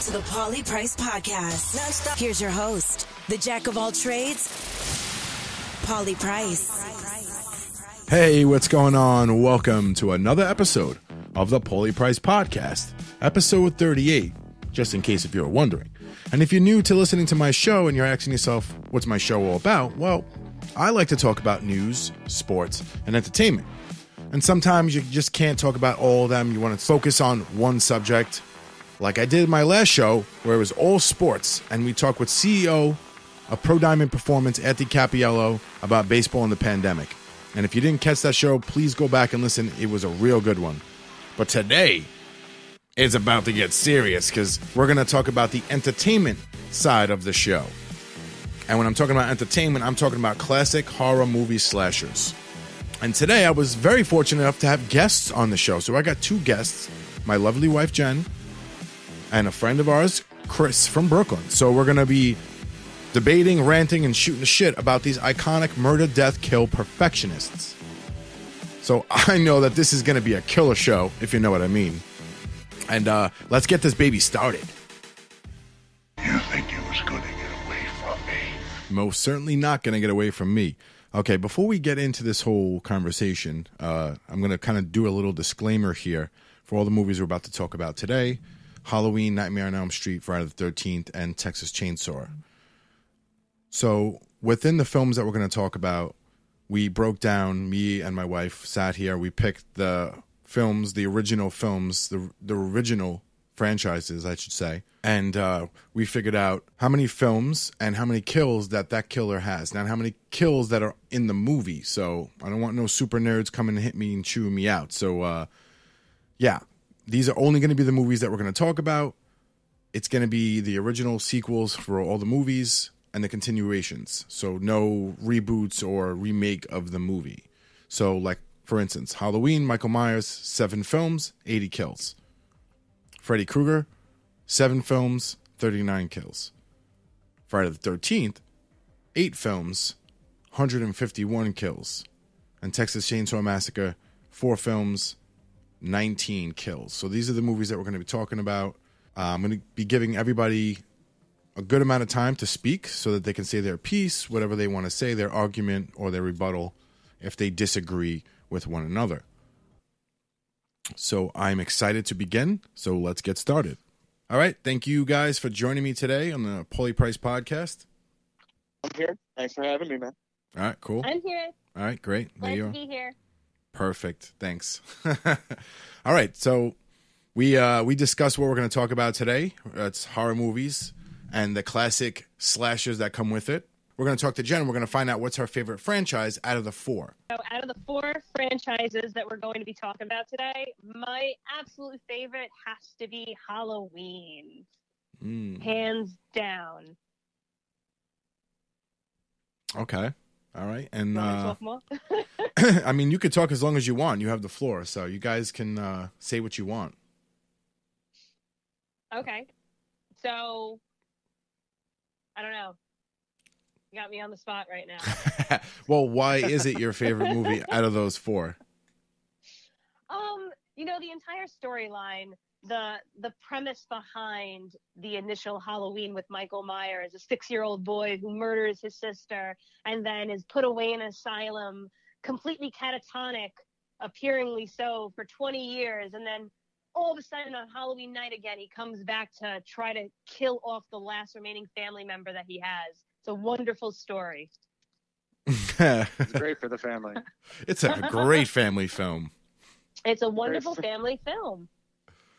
to the Pauly Price Podcast. Nonstop. Here's your host, the jack of all trades, Pauly Price. Hey, what's going on? Welcome to another episode of the Pauly Price Podcast, episode 38, just in case if you're wondering. And if you're new to listening to my show and you're asking yourself, what's my show all about? Well, I like to talk about news, sports, and entertainment. And sometimes you just can't talk about all of them. You want to focus on one subject, like I did in my last show, where it was all sports, and we talked with CEO of Pro Diamond Performance, Anthony Capiello, about baseball and the pandemic. And if you didn't catch that show, please go back and listen. It was a real good one. But today, it's about to get serious, because we're going to talk about the entertainment side of the show. And when I'm talking about entertainment, I'm talking about classic horror movie slashers. And today, I was very fortunate enough to have guests on the show. So I got two guests, my lovely wife, Jen, and a friend of ours, Chris, from Brooklyn. So we're going to be debating, ranting, and shooting the shit about these iconic murder, death, kill perfectionists. So I know that this is going to be a killer show, if you know what I mean. And let's get this baby started. You think you was going to get away from me? Most certainly not going to get away from me. Okay, before we get into this whole conversation, I'm going to kind of do a little disclaimer here for all the movies we're about to talk about today. Halloween, Nightmare on Elm Street, Friday the 13th, and Texas Chainsaw. So within the films that we're going to talk about, we broke down, me and my wife sat here, we picked the films, the original films, the original franchises, I should say, and we figured out how many films and how many kills that killer has, not how many kills that are in the movie. So I don't want no super nerds coming and hit me and chewing me out. So yeah, these are only going to be the movies that we're going to talk about. It's going to be the original sequels for all the movies and the continuations. So no reboots or remake of the movie. So like, for instance, Halloween, Michael Myers, 7 films, 80 kills. Freddy Krueger, 7 films, 39 kills. Friday the 13th, 8 films, 151 kills. And Texas Chainsaw Massacre, 4 films, 19 kills. So these are the movies that we're going to be talking about. I'm going to be giving everybody a good amount of time to speak so that they can say their piece, whatever they want to say, their argument or their rebuttal, if they disagree with one another. So I'm excited to begin. So let's get started. All right. Thank you guys for joining me today on the Pauly Price Podcast. I'm here. Thanks for having me, man. All right. Cool. I'm here. All right. Great. There Glad you to are. be here. Perfect. Thanks. All right. So we discussed what we're going to talk about today. It's horror movies and the classic slashers that come with it. We're going to talk to Jen. We're going to find out what's her favorite franchise out of the 4. So out of the 4 franchises that we're going to be talking about today, my absolute favorite has to be Halloween. Hands down. Okay. All right. And You want to talk more? I mean, you could talk as long as you want. You have the floor. So you guys can say what you want. Okay. So, I don't know. You got me on the spot right now. Well, why is it your favorite movie out of those 4? The entire storyline, the premise behind the initial Halloween with Michael Myers, a 6-year-old boy who murders his sister and then is put away in an asylum, completely catatonic, appearingly so, for 20 years, and then all of a sudden on Halloween night again, he comes back to try to kill off the last remaining family member that he has. It's a wonderful story. It's great for the family. It's a great family film. It's a wonderful family film.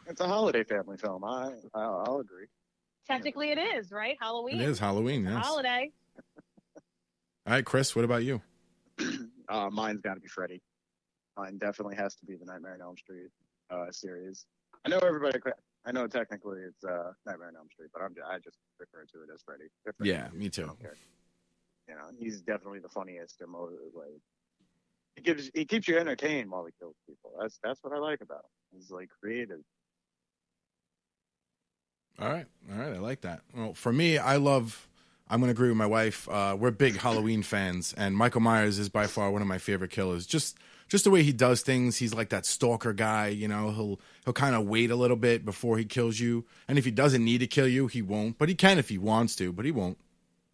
It's a holiday family film. I'll agree. Technically it is, right? Halloween. It is Halloween, yes. Holiday. All right, Chris, what about you? Mine's got to be Freddy. Mine definitely has to be the Nightmare on Elm Street series. I know technically it's Nightmare on Elm Street, but I just refer to it as Freddy. Yeah, me too. He's definitely the funniest and most like. He keeps you entertained while he kills people. That's what I like about him. He's like creative. All right, I like that. Well, for me, I'm going to agree with my wife. We're big Halloween fans, and Michael Myers is by far one of my favorite killers. Just just the way he does things. He's like that stalker guy, you know. He'll kind of wait a little bit before he kills you, and if he doesn't need to kill you, he won't. But he can if he wants to, but he won't.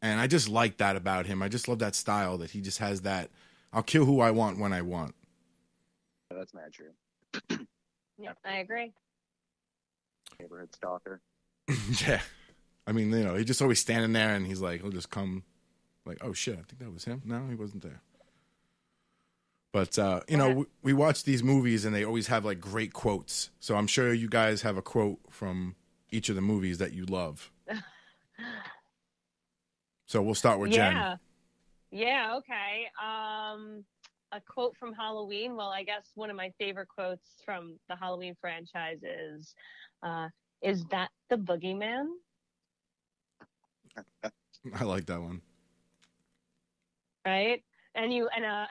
And I just like that about him. I just love that style that he just has that. I'll kill who I want when I want. That's not true. Yeah, I agree. Neighborhood stalker. Yeah. I mean, you know, he's just always standing there, and he's like, he'll just come, like, oh shit, I think that was him. No, he wasn't there. But you know, we watch these movies, and they always have like great quotes. So I'm sure you guys have a quote from each of the movies that you love. So we'll start with Jen. Yeah. Okay. A quote from Halloween. Well, I guess one of my favorite quotes from the Halloween franchise is that the boogeyman? I like that one. Right? And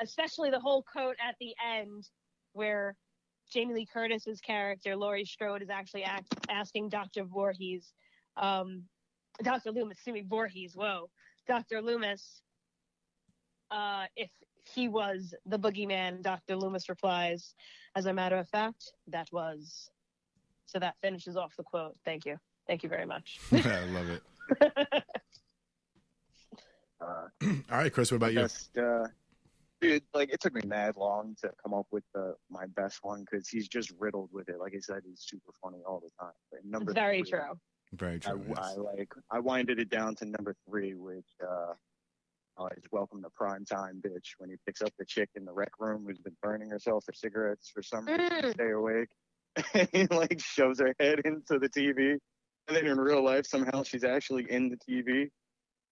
especially the whole quote at the end where Jamie Lee Curtis's character, Laurie Strode, is actually asking Dr. Voorhees, Dr. Loomis, Voorhees, Dr. Loomis, if he was the boogeyman. Dr. Loomis replies, as a matter of fact, that was. So that finishes off the quote. Thank you. Thank you very much. Yeah, I love it. All right, Chris, what about you? Dude, like, it took me mad long to come up with my best one because he's just riddled with it. Like I said, he's super funny all the time. But Very true. Very true. I winded it down to number 3, which is welcome to prime time, bitch. When he picks up the chick in the rec room who's been burning herself for cigarettes for some reason to stay awake, and he like shoves her head into the TV, and then in real life somehow she's actually in the TV.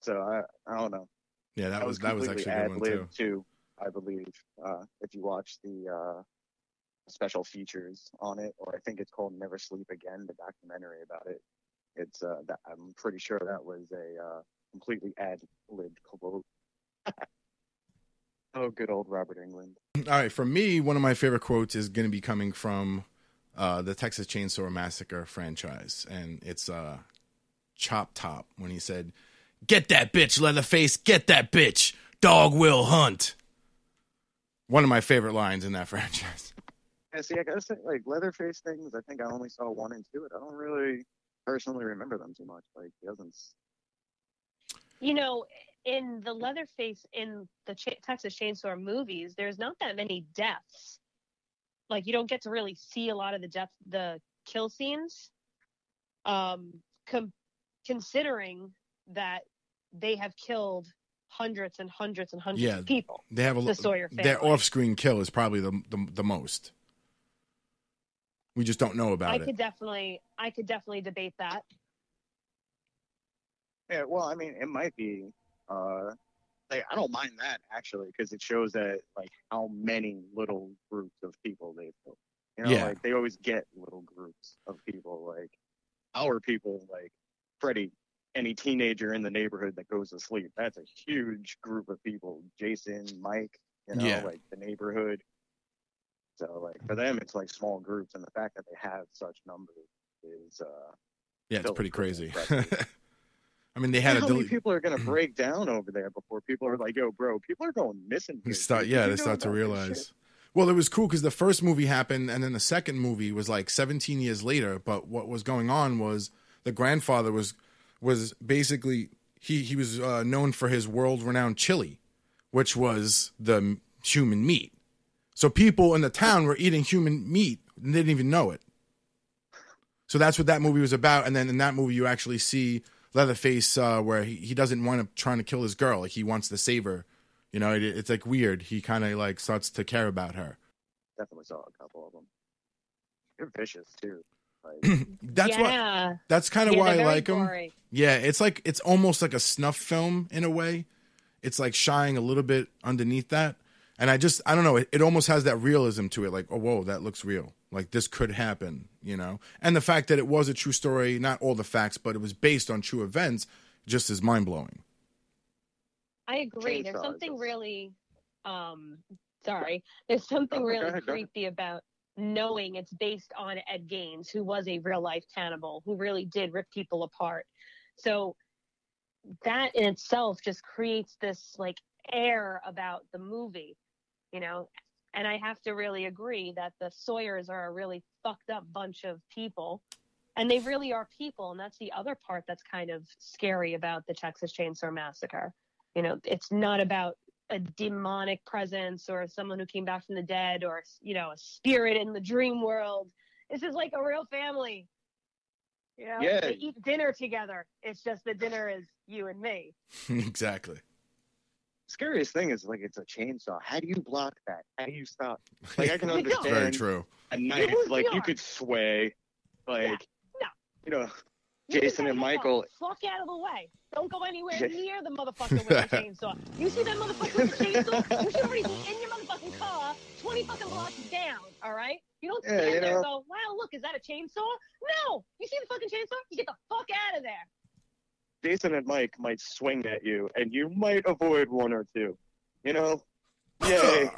So I don't know. Yeah, that was actually a good one too. I believe if you watch the special features on it, or I think it's called Never Sleep Again, the documentary about it. It's I'm pretty sure that was a completely ad-libbed quote. Oh, good old Robert Englund. All right, for me, one of my favorite quotes is going to be coming from the Texas Chainsaw Massacre franchise, and it's Chop Top when he said, "Get that bitch, Leatherface, get that bitch, dog will hunt." One of my favorite lines in that franchise. Yeah, see, I gotta say, like, Leatherface things, I think I only saw 1 and 2. I don't really personally remember them too much. Like, he doesn't. You know, in the Leatherface, in the Texas Chainsaw movies, there's not that many deaths. Like, you don't get to really see a lot of the kill scenes. Considering that they have killed hundreds and hundreds and hundreds of people. They have the Sawyer family. Their off-screen kill is probably the most. We just don't know about it. I could definitely debate that. Yeah, well, I mean, it might be. Like, I don't mind that actually, because it shows that like how many little groups of people they've killed. You know, like they always get little groups of people. Like our people, like Freddie, any teenager in the neighborhood that goes to sleep. That's a huge group of people. Jason, Mike, you know, like the neighborhood. So, like, for them, it's like small groups, and the fact that they have such numbers is, it's pretty crazy. I mean, they had how many people are going to break down over there before people are like, yo, bro, people are going missing. They start to realize. Well, it was cool because the first movie happened, and then the second movie was like 17 years later. But what was going on was the grandfather was basically he was known for his world-renowned chili, which was the human meat. So people in the town were eating human meat and didn't even know it. So that's what that movie was about. And then in that movie, you actually see Leatherface where he doesn't want to trying to kill his girl. Like he wants to save her. You know, it's like weird. He kind of like starts to care about her. Definitely saw a couple of them. They're vicious too. Like, that's kind of why I like them. Gory. Yeah, it's almost like a snuff film in a way. It's like shying a little bit underneath that. And I don't know, it almost has that realism to it. Like, oh, whoa, that looks real. Like this could happen, you know? And the fact that it was a true story, not all the facts, but it was based on true events, just is mind-blowing. I agree. There's something really, there's something really creepy about knowing it's based on Ed Gaines, who was a real-life cannibal, who really did rip people apart. So that in itself just creates this, like, air about the movie, you know? And I have to really agree that the Sawyers are a really fucked up bunch of people. And they really are people. And that's the other part that's kind of scary about the Texas Chainsaw Massacre. You know, it's not about a demonic presence or someone who came back from the dead or, you know, a spirit in the dream world. This is like a real family. You know, Yeah. They eat dinner together. It's just the dinner is you and me. Exactly. Scariest thing is, like, it's a chainsaw. How do you block that? How do you stop? Like, I can understand Very true. a knife, like, you could sway, like, No. you know, You Jason just and gotta get Michael. the fuck out of the way. Don't go anywhere near the motherfucker with the chainsaw. You see that motherfucker with the chainsaw? You should already be in your motherfucking car 20 fucking blocks down, all right? You don't stand there and go, wow, look, is that a chainsaw? No! You see the fucking chainsaw? You get the fuck out of there. Jason and Mike might swing at you, and you might avoid one or two. You know? Yay.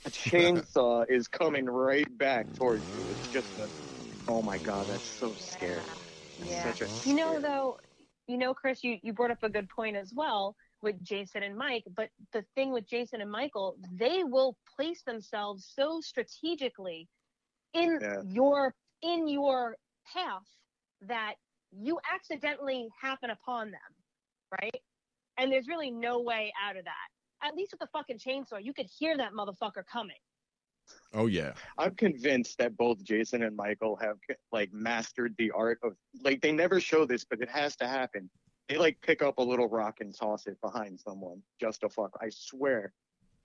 A chainsaw is coming right back towards you. It's just oh my God, that's so scary. Yeah. Such a You know, scary. though, you know, Chris, you brought up a good point as well with Jason and Mike. But the thing with Jason and Michael, they will place themselves so strategically in your path that you accidentally happen upon them, right? And there's really no way out of that. At least with the fucking chainsaw, you could hear that motherfucker coming. Oh, yeah. I'm convinced that both Jason and Michael have, like, mastered the art of, like, they never show this, but it has to happen. They, like, pick up a little rock and toss it behind someone just to fuck. I swear.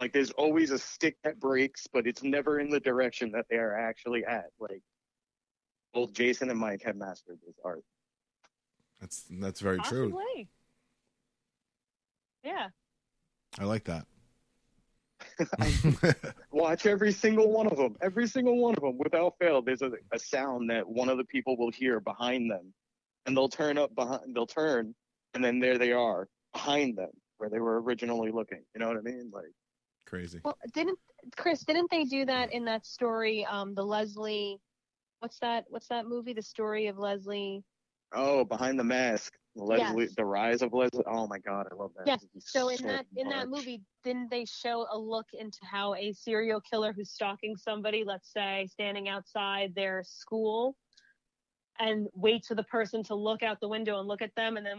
Like, there's always a stick that breaks, but it's never in the direction that they are actually at. Like, both Jason and Mike have mastered this art. That's very true. Possibly. Yeah. I like that. Watch every single one of them. Every single one of them, without fail. There's a sound that one of the people will hear behind them, and they'll turn, and then there they are behind them where they were originally looking. You know what I mean? Like, crazy. Well, didn't they do that in that story? The Leslie, what's that movie? The story of Leslie. Oh, Behind the Mask. Leslie, Yes. The Rise of Leslie. Oh my God, I love that. Yes. movie So in that much. movie, didn't they show a look into how a serial killer who's stalking somebody, let's say, standing outside their school, and waits for the person to look out the window and look at them, and then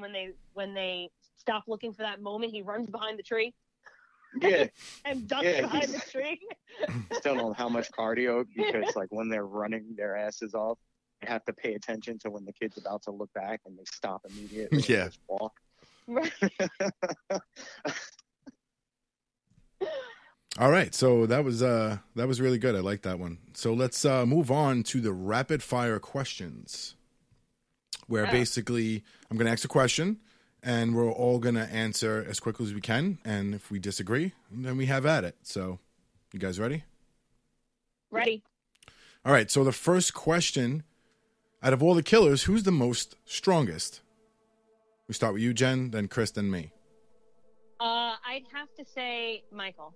when they stop looking for that moment, he runs behind the tree. Yeah. And ducks behind the tree. Don't know how much cardio, because like when they're running their asses off, they have to pay attention to when the kid's about to look back, and they stop immediately. And Yeah. just walk. Right. All right, so that was really good. I like that one. So let's move on to the rapid fire questions, where basically I'm going to ask a question, and we're all going to answer as quickly as we can. And if we disagree, then we have at it. So, you guys ready? Ready. All right. So the first question: out of all the killers, who's the most strongest? We start with you, Jen, then Chris, then me. I'd have to say Michael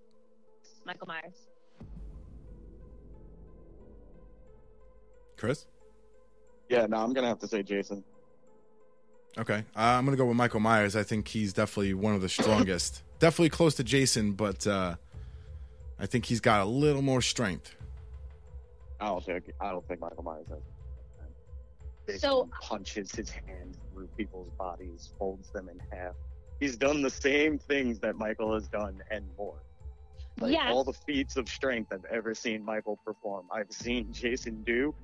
Myers. Chris? Yeah, no, I'm gonna have to say Jason. Okay. I'm going to go with Michael Myers. I think he's definitely one of the strongest. Definitely close to Jason, but I think he's got a little more strength. I don't think Michael Myers has. Jason So- punches his hand through people's bodies, folds them in half. He's done the same things that Michael has done and more. Like, Yes. all the feats of strength I've ever seen Michael perform, I've seen Jason do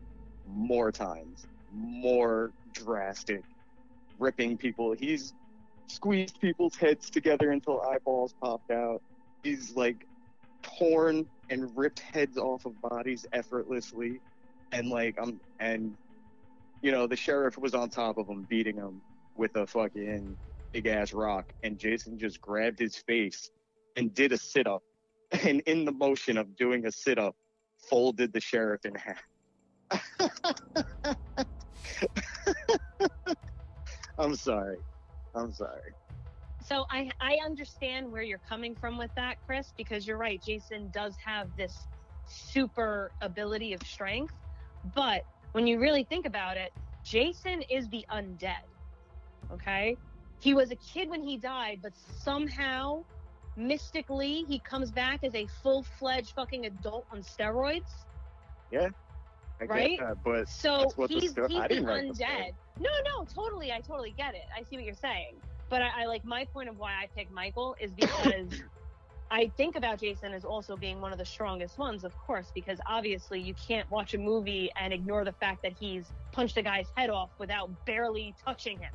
more times, more drastic, ripping people. He's squeezed people's heads together until eyeballs popped out. He's like torn and ripped heads off of bodies effortlessly, and like the sheriff was on top of him, beating him with a fucking big ass rock, and Jason just grabbed his face and did a sit up, and in the motion of doing a sit up, folded the sheriff in half. I'm sorry. So I understand where you're coming from with that, Chris, because you're right. Jason does have this super ability of strength, but when you really think about it, Jason is the undead. Okay? He was a kid when he died, but somehow mystically he comes back as a full-fledged fucking adult on steroids. Yeah. I Right? get that, but So that's what he's the I didn't write the story. undead. No, totally. I totally get it. I see what you're saying. But I like, my point of why I picked Michael is because I think about Jason as also being one of the strongest ones, of course, because obviously you can't watch a movie and ignore the fact that he's punched a guy's head off without barely touching him,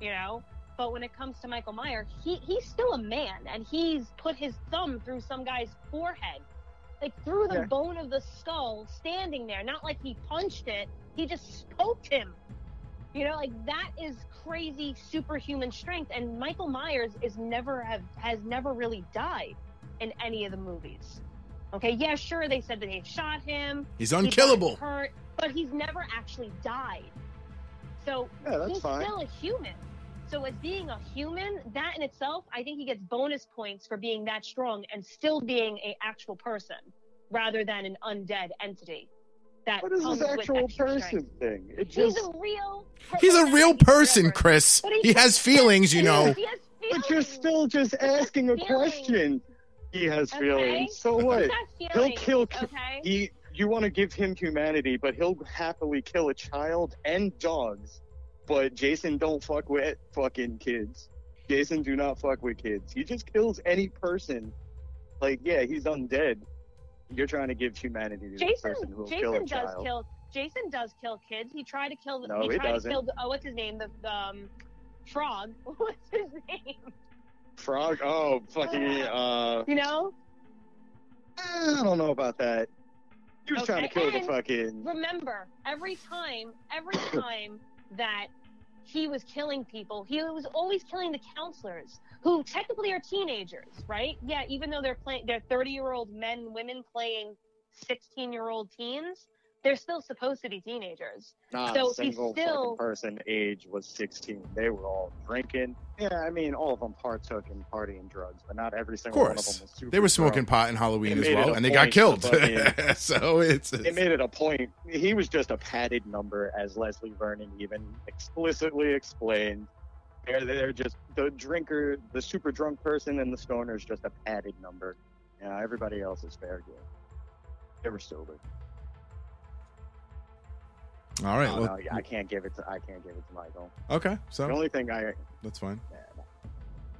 you know? But when it comes to Michael Myers, he's still a man, and he's put his thumb through some guy's forehead, like through the bone of the skull, standing there. Not like he punched it, he just poked him. You know, like, that is crazy superhuman strength. And Michael Myers has never really died in any of the movies. Okay, yeah, sure, they said that they shot him. He's unkillable. He got hurt, but he's never actually died. So he's still a human. So as being a human, that in itself, I think he gets bonus points for being that strong and still being an actual person rather than an undead entity. What is this actual person thing? He's a real He's a real person, Chris. He has feelings, you know. He has feelings. But you're still just asking a question. He has feelings. So what? He'll kill. Okay. You want to give him humanity, but he'll happily kill a child and dogs. But Jason don't fuck with fucking kids. Jason do not fuck with kids. He just kills any person. Like, yeah, he's undead. You're trying to give humanity to the person who will kill a child. Jason does kill kids. He tried to kill. No, he doesn't. What's his name? The frog. What's his name? Frog. Oh, fucking. You know. I don't know about that. He was trying to kill the fucking. Remember, every time that he was killing people, he was always killing the counselors, who technically are teenagers, right? Yeah, even though they're 30-year-old men and women playing 16-year-old teens, they're still supposed to be teenagers. Not a single fucking person age was 16. They were all drinking. Yeah, I mean, all of them partook in partying drugs, but not every single one of them was super They were smoking pot in Halloween as well, and they got killed. So they made it a point. He was just a padded number, as Leslie Vernon even explicitly explained. They're just the drinker, the super drunk person, and the stoner is just a padded number. Yeah, everybody else is fair game. They were sober. All right. No, I can't give it to Michael. Okay, so the only thing that's fine.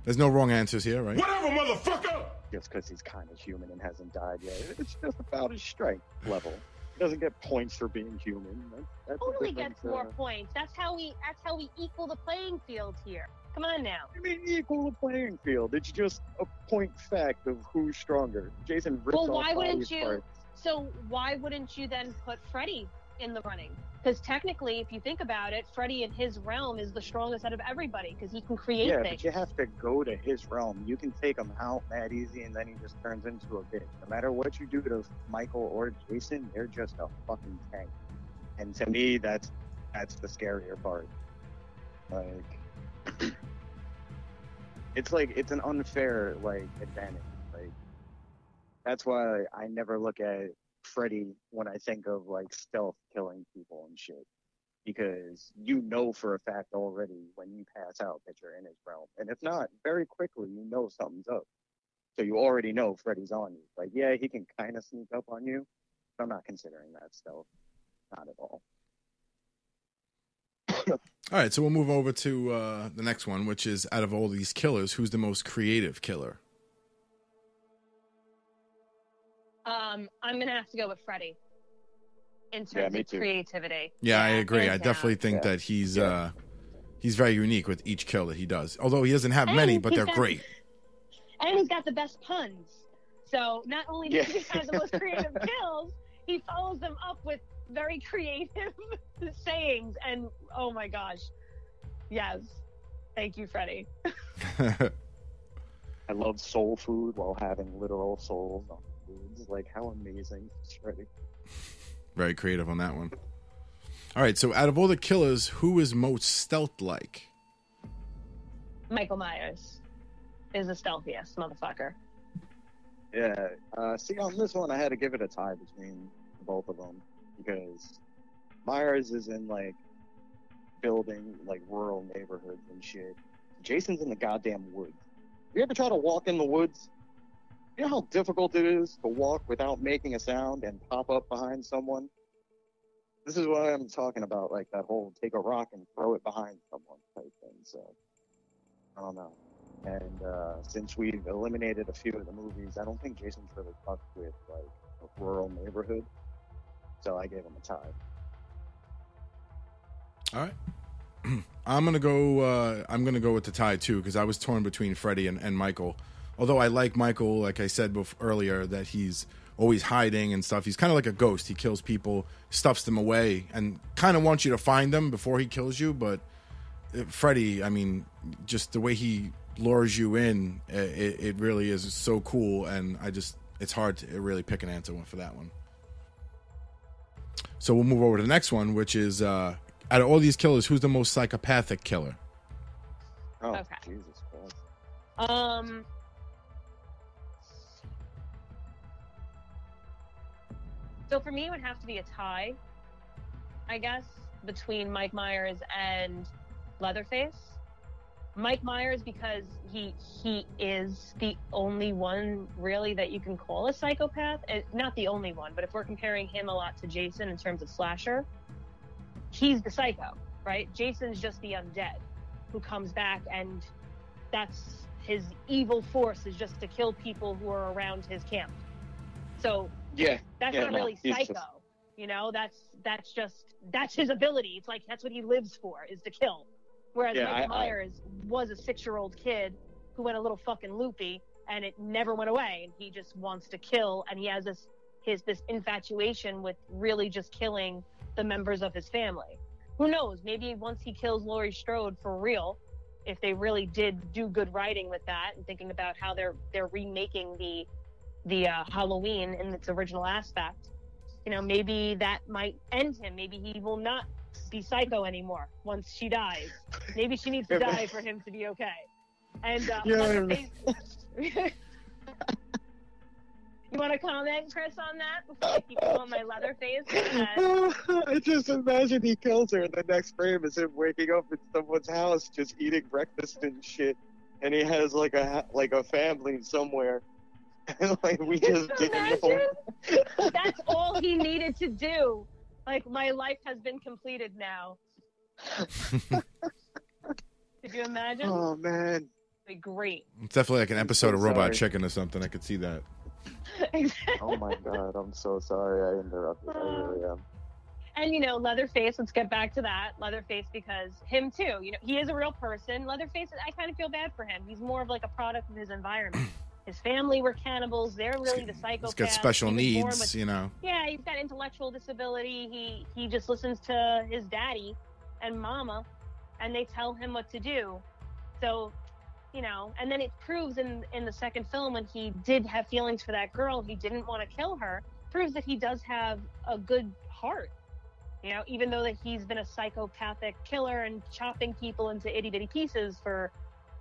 There's no wrong answers here, right? Whatever, motherfucker! Just because he's kind of human and hasn't died yet, it's just about his strength level. He doesn't get points for being human. That's totally gets more points. That's how we equal the playing field here. Come on now. I mean, equal the playing field. It's just a point fact of who's stronger. Jason rips off body parts. So why wouldn't you then put Freddy in the running? Because technically, if you think about it, Freddy in his realm is the strongest out of everybody because he can create things. Yeah, but you have to go to his realm. You can take him out mad easy, and then he just turns into a bitch. No matter what you do to Michael or Jason, they're just a fucking tank. And to me, that's the scarier part. Like, it's an unfair advantage. Like, that's why I never look at Freddy when I think of stealth killing people and shit, because you know for a fact already when you pass out that you're in his realm, and if not, very quickly you know something's up, so you already know Freddy's on you. Like, yeah, he can kind of sneak up on you, but I'm not considering that stealth, not at all. All right, so we'll move over to the next one, which is, out of all these killers, who's the most creative killer? I'm gonna have to go with Freddy in terms of creativity. Yeah, I agree. I definitely think that he's very unique with each kill that he does. Although he doesn't have many, but they're great. And he's got the best puns. So not only does he have the most creative kills, he follows them up with very creative sayings. And oh my gosh, yes, thank you, Freddy. I love soul food while having literal souls on foods. Like, how amazing is Freddy? Very creative on that one. All right, so out of all the killers, who is most stealth-like? Michael Myers is the stealthiest motherfucker. Yeah. See, on this one, I had to give it a tie between both of them, because Myers is in building rural neighborhoods and shit. Jason's in the goddamn woods. You ever try to walk in the woods? You know how difficult it is to walk without making a sound and pop up behind someone? This is what I'm talking about, like that whole take a rock and throw it behind someone type thing. So, I don't know. And since we've eliminated a few of the movies, I don't think Jason's really fucked with like a rural neighborhood. So I gave him a tie. All right. I'm gonna go with the tie too, because I was torn between Freddy and Michael. Although I like Michael, like I said earlier, that he's always hiding and stuff. He's kind of like a ghost. He kills people, stuffs them away, and kind of wants you to find them before he kills you. But Freddy, I mean, just the way he lures you in, it really is so cool. And it's hard to really pick an answer for that one. So we'll move over to the next one, which is out of all these killers, who's the most psychopathic killer? Oh, Okay. Jesus Christ. So for me, it would have to be a tie, I guess, between Mike Myers and Leatherface. Mike Myers, because he is the only one really that you can call a psychopath. Not the only one, but if we're comparing him a lot to Jason in terms of slasher, he's the psycho, right? Jason's just the undead who comes back, and that's his evil force, is just to kill people who are around his camp. So that's not really psycho, you know. That's his ability. It's like that's what he lives for, is to kill. Whereas Mike Myers was a 6-year-old kid who went a little fucking loopy, and it never went away. And he just wants to kill, and he has this infatuation with really just killing the members of his family. Who knows? Maybe once he kills Laurie Strode for real, if they really did do good writing with that, and thinking about how they're remaking the Halloween in its original aspect, you know, maybe that might end him. Maybe he will not be psycho anymore once she dies. Maybe she needs to die for him to be okay. And Leatherface... You want to comment, Chris, on that before I keep going my Leatherface? I just imagine he kills her, and the next frame is him waking up in someone's house, just eating breakfast and shit, and he has like a family somewhere. Like we just didn't know. That's all he needed to do. Like, my life has been completed now. Could you imagine? Oh man, it'd be great. It's definitely like an episode so of Robot sorry. Chicken or something. I could see that. Exactly. Oh my god, I'm so sorry I interrupted. I really am. And, you know, Leatherface, let's get back to that. Leatherface, because him too, you know, he is a real person. Leatherface, I kind of feel bad for him. He's more of like a product of his environment. His family were cannibals. They're really the psychopaths. He's got special He was born needs, with, you know. Yeah, he's got intellectual disability. He just listens to his daddy and mama, and they tell him what to do. So, you know, and then it proves in the second film, when he did have feelings for that girl, he didn't want to kill her, proves that he does have a good heart. You know, even though that he's been a psychopathic killer and chopping people into itty bitty pieces for,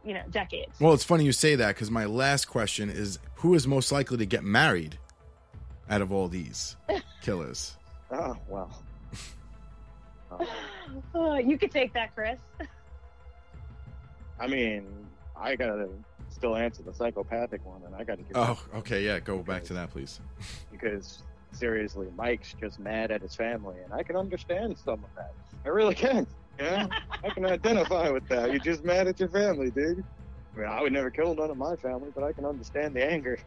you know, decades. Well, it's funny you say that, because my last question is, who is most likely to get married out of all these killers? Oh wow. You could take that, Chris. I mean, I gotta still answer the psychopathic one, and I gotta give. Oh, okay, yeah, go back to that, please. Because seriously, Mike's just mad at his family, and I can understand some of that. I really can. Yeah, I can identify with that. You're just mad at your family, dude. I mean, I would never kill none of my family, but I can understand the anger,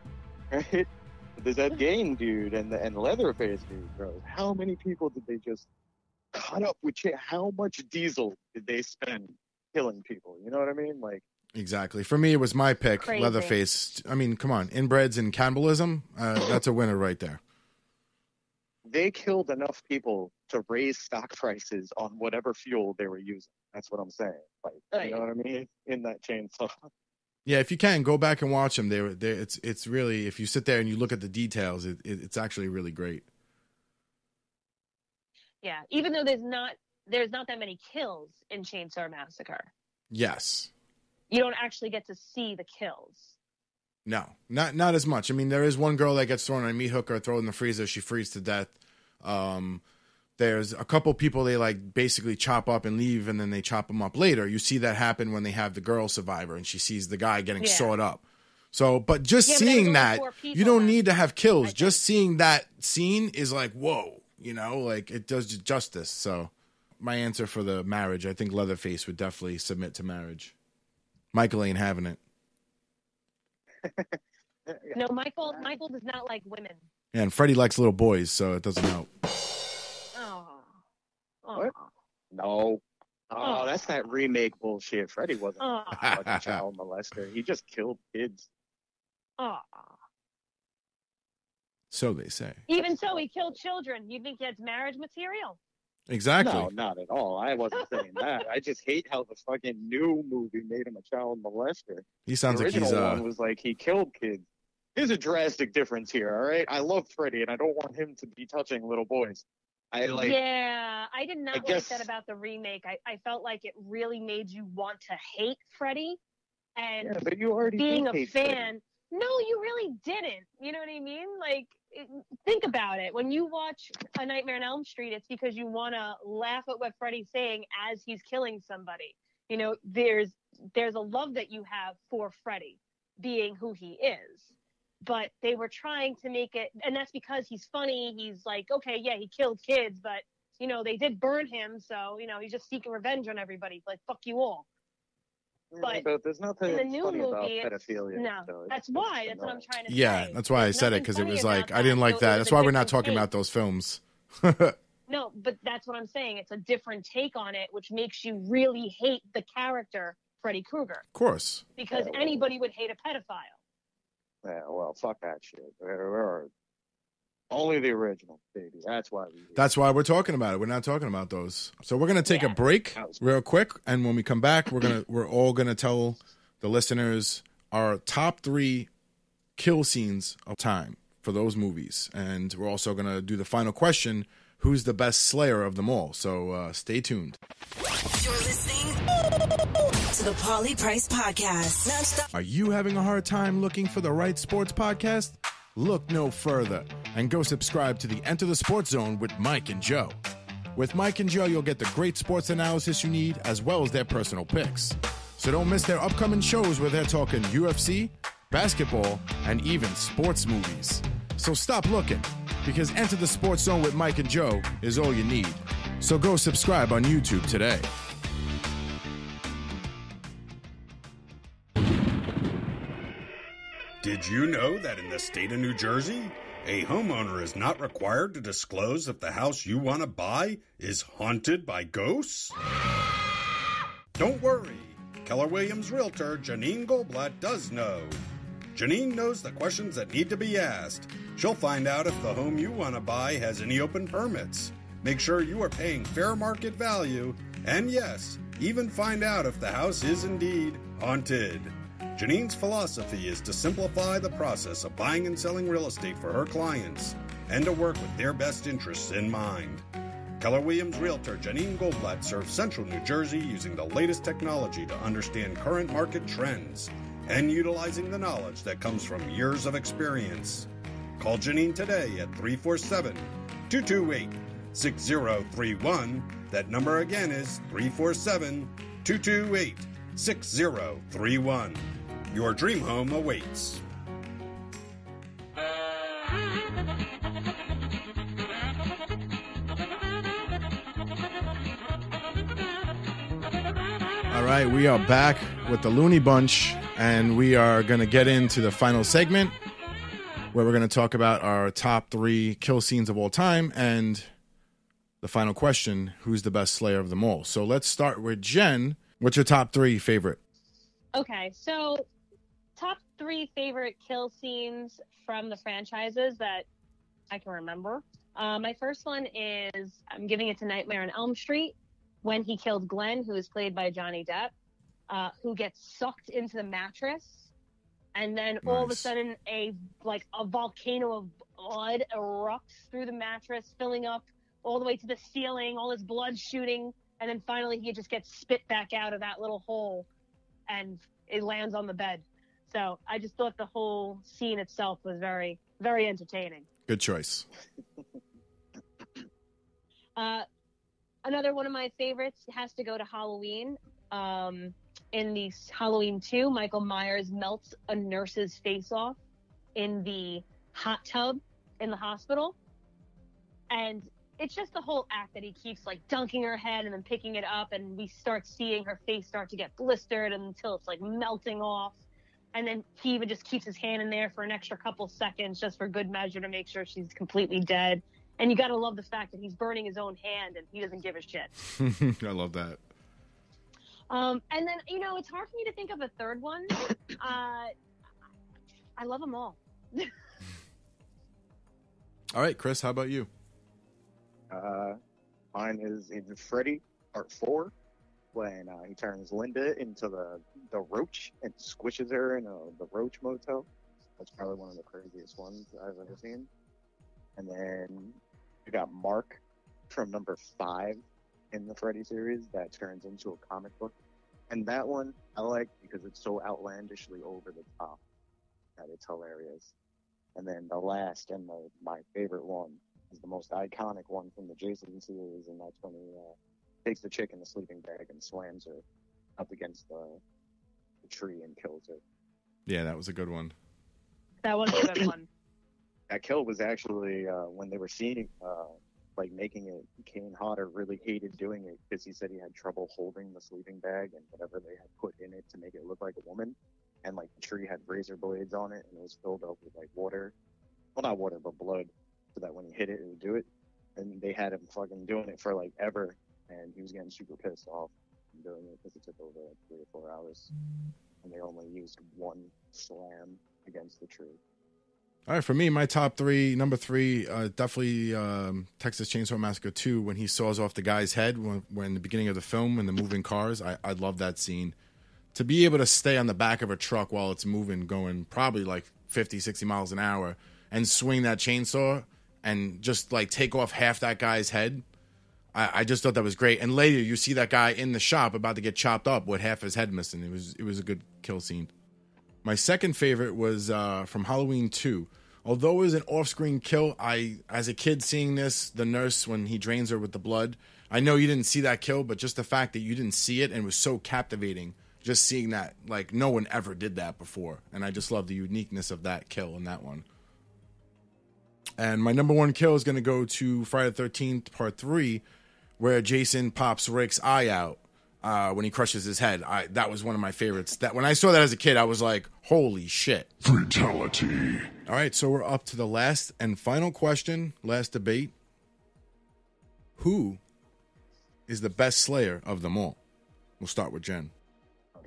right? But there's that Game dude and the Leatherface dude, bro. How many people did they just cut up with? How much diesel did they spend killing people? You know what I mean? Like, Exactly. For me, it was my pick, Crazy. Leatherface. I mean, come on, inbreds and cannibalism. That's a winner right there. they killed enough people to raise stock prices on whatever fuel they were using. That's what I'm saying. Like, you know what I mean? In that chainsaw. Yeah, if you can go back and watch them, it's really, if you sit there and you look at the details, it's actually really great. Yeah, even though there's not that many kills in Chainsaw Massacre. Yes. You don't actually get to see the kills. No, not as much. I mean, there is one girl that gets thrown on a meat hooker, thrown in the freezer, she freezes to death. There's a couple people they like basically chop up and leave, and then they chop them up later. You see that happen when they have the girl survivor and she sees the guy getting sawed up. So, but just seeing that, you don't need to have kills. Just seeing that scene is like, whoa, you know, like it does justice. So my answer for the marriage, I think Leatherface would definitely submit to marriage. Michael ain't having it. No, Michael does not like women. Yeah, and Freddie likes little boys, so it doesn't help. What? No. Oh, that's that remake bullshit. Freddie wasn't a fucking child molester. He just killed kids. So they say. Even so, he killed children. You think that's marriage material? Exactly. No, not at all. I wasn't saying that. I just hate how the fucking new movie made him a child molester. He sounds like he's The original one was like he killed kids. There's a drastic difference here, all right? I love Freddie, and I don't want him to be touching little boys. I did not like that about the remake. I felt like it really made you want to hate Freddie. And but you already being a hate fan, Freddie. No, you really didn't. You know what I mean? Like, think about it. When you watch A Nightmare on Elm Street, it's because you want to laugh at what Freddie's saying as he's killing somebody. You know, there's a love that you have for Freddie being who he is. But they were trying to make it, and that's because he's funny. He's like, okay, yeah, he killed kids, but, you know, they did burn him, so, you know, he's just seeking revenge on everybody. Like, fuck you all. But there's nothing in the new funny movie, about pedophilia. No, that's why. That's what I'm trying to say. Yeah, that's why I said it, because it was like, I didn't like that. That's why we're not talking about those films. No, but that's what I'm saying. It's a different take on it, which makes you really hate the character Freddy Krueger. Of course. Because anybody would hate a pedophile. Yeah, well, fuck that shit. We're only the original, baby. That's why we're talking about it. We're not talking about those. So we're gonna take a break real quick, and when we come back, we're all gonna tell the listeners our top 3 kill scenes of time for those movies, and we're also gonna do the final question: who's the best slayer of them all? So stay tuned. You're listening to the Pauly Price Podcast. Non-stop. Are you having a hard time looking for the right sports podcast? Look no further and go subscribe to the Enter the Sports Zone with Mike and Joe. With Mike and Joe, you'll get the great sports analysis you need as well as their personal picks. So don't miss their upcoming shows where they're talking UFC, basketball, and even sports movies. So stop looking, because Enter the Sports Zone with Mike and Joe is all you need. So go subscribe on YouTube today. Did you know that in the state of New Jersey, a homeowner is not required to disclose if the house you want to buy is haunted by ghosts? Don't worry. Keller Williams Realtor Janine Goldblatt does know. Janine knows the questions that need to be asked. She'll find out if the home you want to buy has any open permits, make sure you are paying fair market value, and yes, even find out if the house is indeed haunted. Janine's philosophy is to simplify the process of buying and selling real estate for her clients and to work with their best interests in mind. Keller Williams Realtor Janine Goldblatt serves Central New Jersey using the latest technology to understand current market trends and utilizing the knowledge that comes from years of experience. Call Janine today at 347-228-6031. That number again is 347-228-6031. Your dream home awaits. All right, we are back with the Looney Bunch, and we are going to get into the final segment where we're going to talk about our top 3 kill scenes of all time and the final question, who's the best slayer of them all? So let's start with Jen. What's your top 3 favorite? Okay, so top 3 favorite kill scenes from the franchises that I can remember. My first one is, I'm giving it to Nightmare on Elm Street, when he killed Glenn, who is played by Johnny Depp, who gets sucked into the mattress, and then all of a sudden a volcano of blood erupts through the mattress, filling up all the way to the ceiling, all his blood shooting, and then finally he just gets spit back out of that little hole, and it lands on the bed. So I just thought the whole scene itself was very, very entertaining. Good choice. Another one of my favorites has to go to Halloween. In the Halloween 2, Michael Myers melts a nurse's face off in the hot tub in the hospital. And it's just the whole act that he keeps like dunking her head and then picking it up, and we start seeing her face start to get blistered until it's like melting off. And then he even just keeps his hand in there for an extra couple seconds just for good measure to make sure she's completely dead. And you got to love the fact that he's burning his own hand and he doesn't give a shit. I love that. And then, it's hard for me to think of a third one. I love them all. All right, Chris, how about you? Mine is in Freddy Part 4, when he turns Linda into the roach and squishes her in the roach motel. That's probably one of the craziest ones I've ever seen. And then you got Mark from number 5 in the Freddy series that turns into a comic book. And that one I like because it's so outlandishly over the top that it's hilarious. And then the last and my favorite one is the most iconic one from the Jason series, and that's when he takes the chick in the sleeping bag and slams her up against the tree and kills her. Yeah, that was a good one. That was a good one. That kill was actually when they were seeing like making it, Kane Hodder really hated doing it because he said he had trouble holding the sleeping bag and whatever they had put in it to make it look like a woman. And like the tree had razor blades on it, and it was filled up with like water. Well, not water, but blood, so that when he hit it, it would do it. And they had him fucking doing it for like ever, and he was getting super pissed off from doing it because it took over like 3 or 4 hours. And they only used one slam against the tree. All right, for me, my top 3, number 3, definitely Texas Chainsaw Massacre 2, when he saws off the guy's head when the beginning of the film, when the moving cars. I love that scene. To be able to stay on the back of a truck while it's moving, going probably like 50, 60 miles an hour, and swing that chainsaw and just like take off half that guy's head, I just thought that was great. And later you see that guy in the shop about to get chopped up with half his head missing. It was a good kill scene. My second favorite was from Halloween 2. Although it was an off-screen kill, as a kid seeing this, the nurse, when he drains her with the blood, I know you didn't see that kill, but just the fact that you didn't see it and it was so captivating, just seeing that, like, no one ever did that before. And I just love the uniqueness of that kill in that one. And my number 1 kill is going to go to Friday the 13th, Part 3, where Jason pops Rick's eye out when he crushes his head. That was one of my favorites. That when I saw that as a kid, I was like, holy shit. Fatality. All right, so we're up to the last and final question, last debate. Who is the best Slayer of them all? We'll start with Jen.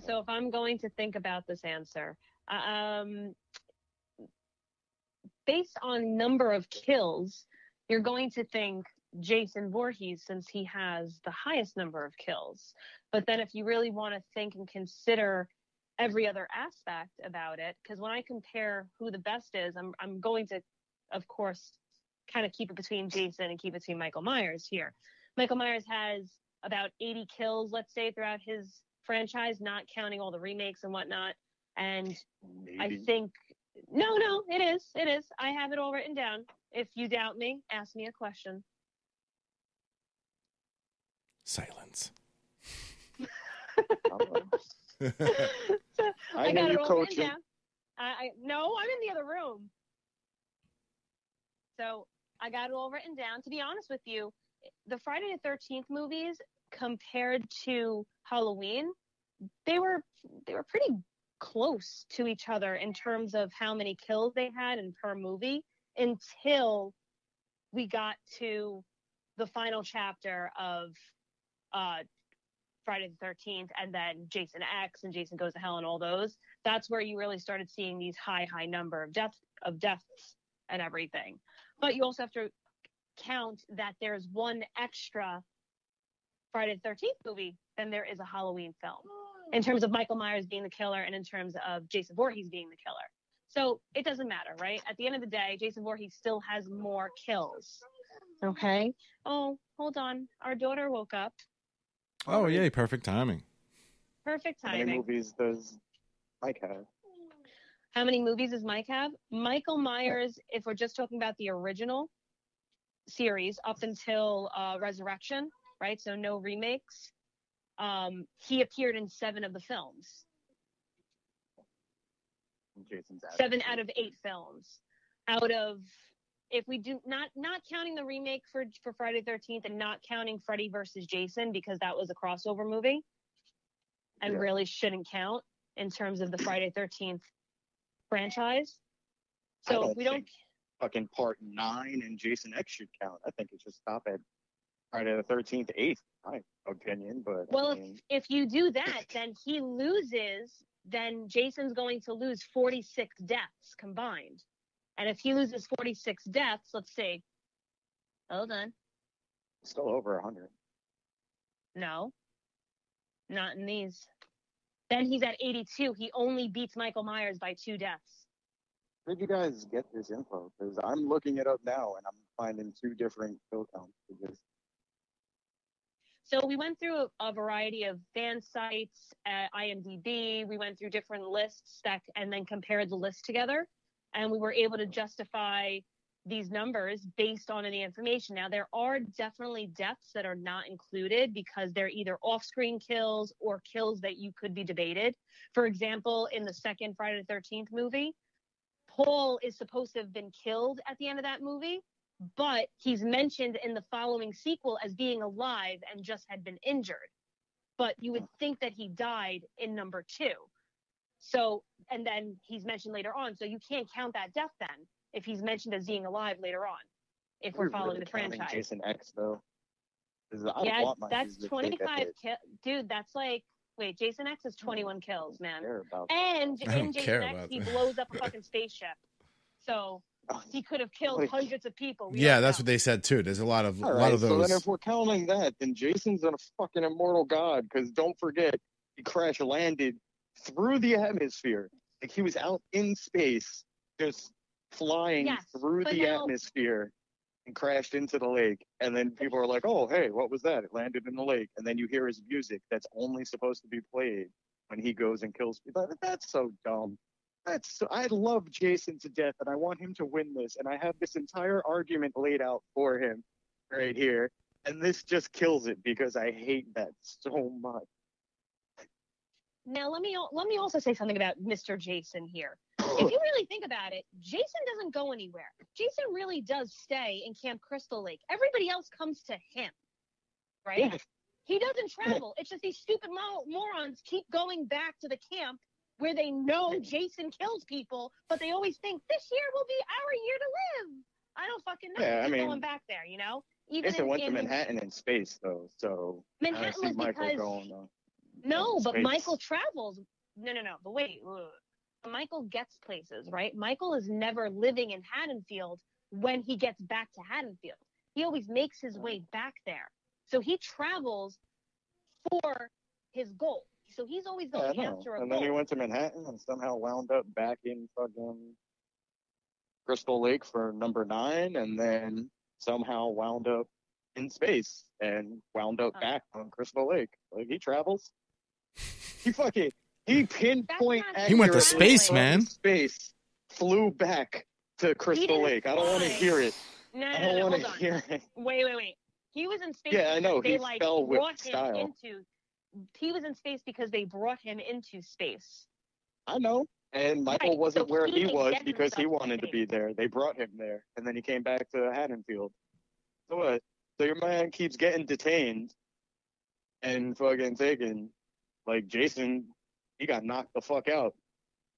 So if I'm going to think about this answer, based on number of kills, you're going to think Jason Voorhees, since he has the highest number of kills. But then if you really want to think and consider every other aspect about it, because when I compare who the best is, I'm going to, of course, kind of keep it between Jason and keep it between Michael Myers here. Michael Myers has about 80 kills, let's say, throughout his franchise, not counting all the remakes and whatnot. And maybe. I think, no, it is. I have it all written down. If you doubt me, ask me a question. Silence. So I got it all written down. No, I'm in the other room. So I got it all written down. To be honest with you, the Friday the 13th movies compared to Halloween, they were pretty close to each other in terms of how many kills they had in per movie until we got to the final chapter of Friday the 13th, and then Jason X and Jason Goes to Hell and all those. That's where you really started seeing these high number of deaths and everything. But you also have to count that there's one extra Friday the 13th movie than there is a Halloween film, in terms of Michael Myers being the killer and in terms of Jason Voorhees being the killer. So it doesn't matter, right? At the end of the day, Jason Voorhees still has more kills. Okay? Oh, hold on. Our daughter woke up. Oh, yay. Perfect timing. Perfect timing. How many movies does Mike have? How many movies does Mike have? Michael Myers, if we're just talking about the original, series up until Resurrection, right? So no remakes. He appeared in 7 of the films. Jason's 7 out of 8 films. Out of, if we do not counting the remake for Friday the 13th and not counting Freddy versus Jason because that was a crossover movie and really shouldn't count in terms of the Friday the 13th franchise. So if we don't fucking part 9 and Jason X should count. I think it should stop at Friday the 13th, 8th, my opinion. But well, if you do that, then he loses. Then Jason's going to lose 46 deaths combined. And if he loses 46 deaths, let's see. Hold on. Still over 100. No, not in these. Then he's at 82. He only beats Michael Myers by 2 deaths. Where did you guys get this info? Because I'm looking it up now and I'm finding 2 different kill counts for this. So we went through a variety of fan sites at IMDb. We went through different lists and then compared the lists together. And we were able to justify these numbers based on the information. Now, there are definitely deaths that are not included because they're either off-screen kills or kills that you could be debated. For example, in the second Friday the 13th movie, Paul is supposed to have been killed at the end of that movie, but he's mentioned in the following sequel as being alive and just had been injured. But you would think that he died in number 2. So, and then he's mentioned later on. So you can't count that death then if he's mentioned as being alive later on, if we're following really the franchise. Jason X, though. Yeah, that's 25 kills. Dude, that's like, wait, Jason X is 21 kills, man. And in Jason X, he blows up a fucking spaceship. So he could have killed hundreds of people. Yeah, that's what they said too. There's a lot of those. So then if we're counting that, then Jason's a fucking immortal god, because don't forget, he crash landed through the atmosphere. Like he was out in space, just flying through the atmosphere and crashed into the lake. And then people are like, oh, hey, what was that? It landed in the lake. And then you hear his music that's only supposed to be played when he goes and kills people. That's so dumb. I love Jason to death, and I want him to win this. And I have this entire argument laid out for him right here. And this just kills it because I hate that so much. Now, let me also say something about Mr. Jason here. If you really think about it, Jason doesn't go anywhere. Jason really does stay in Camp Crystal Lake. Everybody else comes to him, right? Yeah. He doesn't travel. It's just these stupid morons keep going back to the camp where they know Jason kills people, but they always think this year will be our year to live. I don't fucking know. Yeah, I mean, going back there, you know? Jason went to Manhattan in space, though, so Manhattan was because... No, but Michael travels. No. But wait. Michael gets places, right? Michael is never living in Haddonfield when he gets back to Haddonfield. He always makes his way back there. So he travels for his goal. So he's always going after a goal. And then he went to Manhattan and somehow wound up back in fucking Crystal Lake for number 9, and then somehow wound up in space and wound up back on Crystal Lake. Like, he travels. He pinpoint. He went to space, man. Space, flew back to Crystal Lake. I don't want to hear it. I don't want to hear it. Wait. He was in space. Yeah, I know. He fell with style. He was in space because they brought him into space. I know. And Michael wasn't where he was because he wanted to be there. They brought him there, and then he came back to Haddonfield. So what? So your man keeps getting detained and fucking taken. Like Jason, he got knocked the fuck out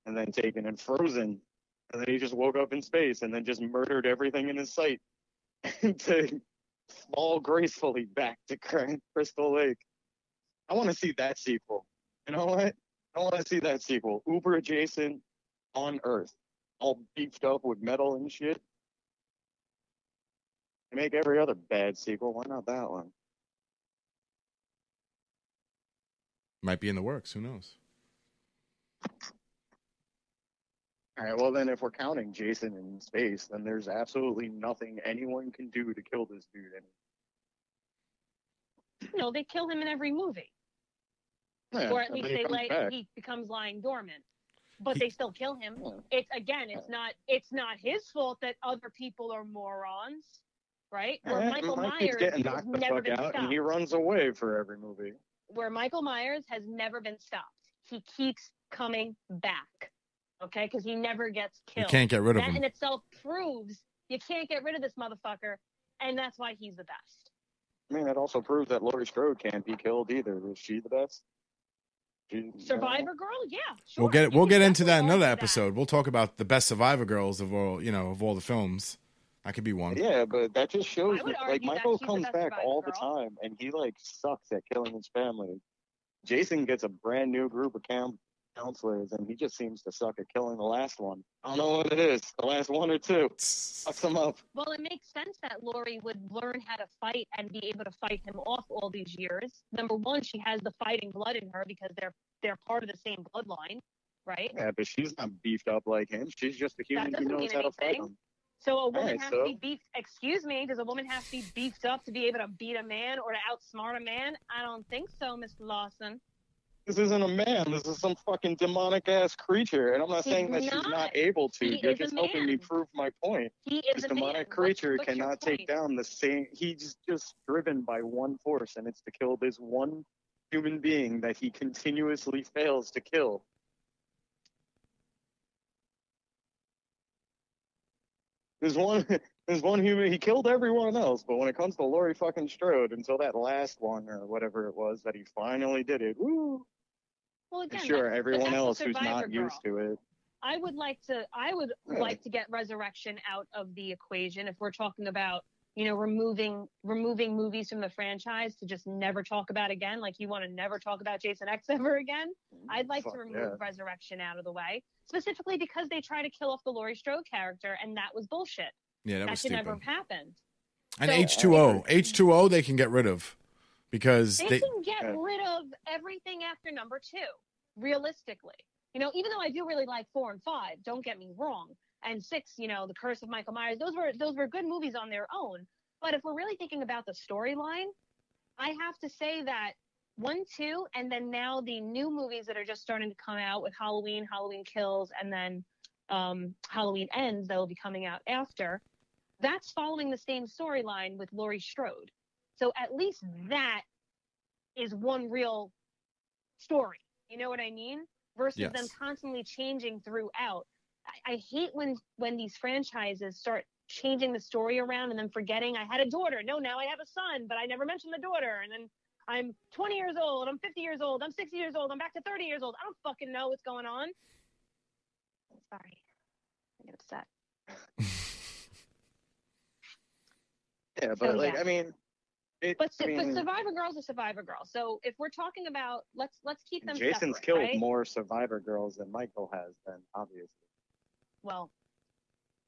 and then taken and frozen. And then he just woke up in space and then just murdered everything in his sight to fall gracefully back to Crystal Lake. I want to see that sequel. You know what? I want to see that sequel. Uber Jason on Earth, all beefed up with metal and shit. Make every other bad sequel. Why not that one? Might be in the works. Who knows? All right, well, then if we're counting Jason in space, then there's absolutely nothing anyone can do to kill this dude. No, they kill him in every movie. Yeah, or at least he becomes lying dormant. But they still kill him. Yeah. It's not his fault that other people are morons. right? Where Michael Mike Myers keeps getting has knocked the never fuck been out, stopped. and he runs away for every movie. Where Michael Myers has never been stopped. He keeps coming back, okay? Because he never gets killed. You can't get rid of That him. in itself proves you can't get rid of this motherfucker, and that's why he's the best. I mean, it also proves that Laurie Strode can't be killed either. Is she the best? Survivor Girl? Yeah, sure. We'll get into that in definitely another argue episode. We'll talk about the best Survivor girls of all, of all the films. That could be one. Yeah, but that just shows I would that, argue that Michael she's the comes best back Survivor all Girl. the time, and he sucks at killing his family. Jason gets a brand new group of counselors, and he just seems to suck at killing the last one. I don't know what it is. The last one or two. Fucks him up. Well, it makes sense that Laurie would learn how to fight and be able to fight him off all these years. Number one, she has the fighting blood in her because they're part of the same bloodline, right? Yeah, but she's not beefed up like him. She's just a human who doesn't knows mean how to fight anything. him. So a woman Alright, has to be beefed. Excuse me, does a woman have to be beefed up to be able to beat a man or to outsmart a man? I don't think so, Mr. Lawson. This isn't a man. This is some fucking demonic ass creature. And I'm not saying that she's not able to. You're just helping me prove my point. He is This a man. demonic creature What's your cannot take point? down the same. He's just driven by one force, and it's to kill this one human being that he continuously fails to kill. There's one human. He killed everyone else, but when it comes to Laurie fucking Strode, until that last one or whatever it was that he finally did it, woo. Well, again, I'm sure that's everyone the else who's Survivor not used Girl. to it. I would like to get Resurrection out of the equation if we're talking about, removing movies from the franchise to just never talk about again. Like you want to never talk about Jason X ever again. I'd like to remove Resurrection out of the way, specifically because they try to kill off the Laurie Strode character, and that was bullshit. Yeah, that was should stupid. never have happened. And So, H2O they can get rid of because they can get rid of everything after number 2, realistically. Even though I do really like 4 and 5, don't get me wrong, and 6, The Curse of Michael Myers, those were good movies on their own. But if we're really thinking about the storyline, I have to say that 1, 2, and then now the new movies that are just starting to come out with Halloween, Halloween Kills, and then Halloween Ends that will be coming out after, that's following the same storyline with Laurie Strode. So at least that is one real story. You know what I mean? Versus them constantly changing throughout. I hate when these franchises start changing the story around and then forgetting I had a daughter. No, now I have a son, but I never mentioned the daughter. And then I'm 20 years old. I'm 50 years old. I'm 60 years old. I'm back to 30 years old. I don't fucking know what's going on. Sorry. I get upset. Yeah, but I mean, but Survivor Girl's a Survivor Girl. So if we're talking about, let's keep them Jason's separate, killed right? more Survivor Girls than Michael has, then obviously. Well,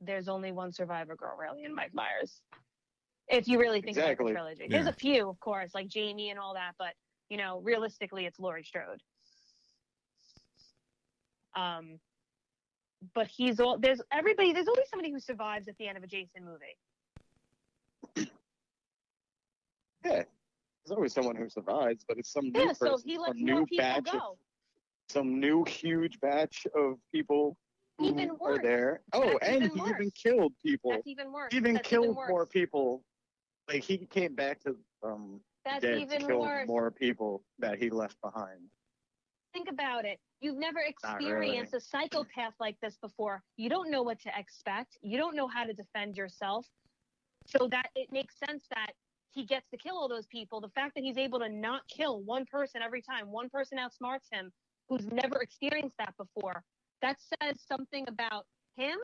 there's only one Survivor Girl really in Mike Myers. If you really think about the trilogy, there's a few, of course, like Jamie and all that, but realistically, it's Laurie Strode. But there's always somebody who survives at the end of a Jason movie. Yeah, there's always someone who survives, but it's some new person, so he lets some more new people batch, go. Some new huge batch of people who Even worse. are there. Oh, and he even killed people. That's even worse. He even That's killed even worse. more people. Like he came back to That's dead even to kill worse. more people that he left behind. Think about it. You've never Not experienced a psychopath like this before. You don't know what to expect. You don't know how to defend yourself. So that it makes sense that he gets to kill all those people. The fact that he's able to not kill one person every time, one person outsmarts him who's never experienced that before, that says something about him.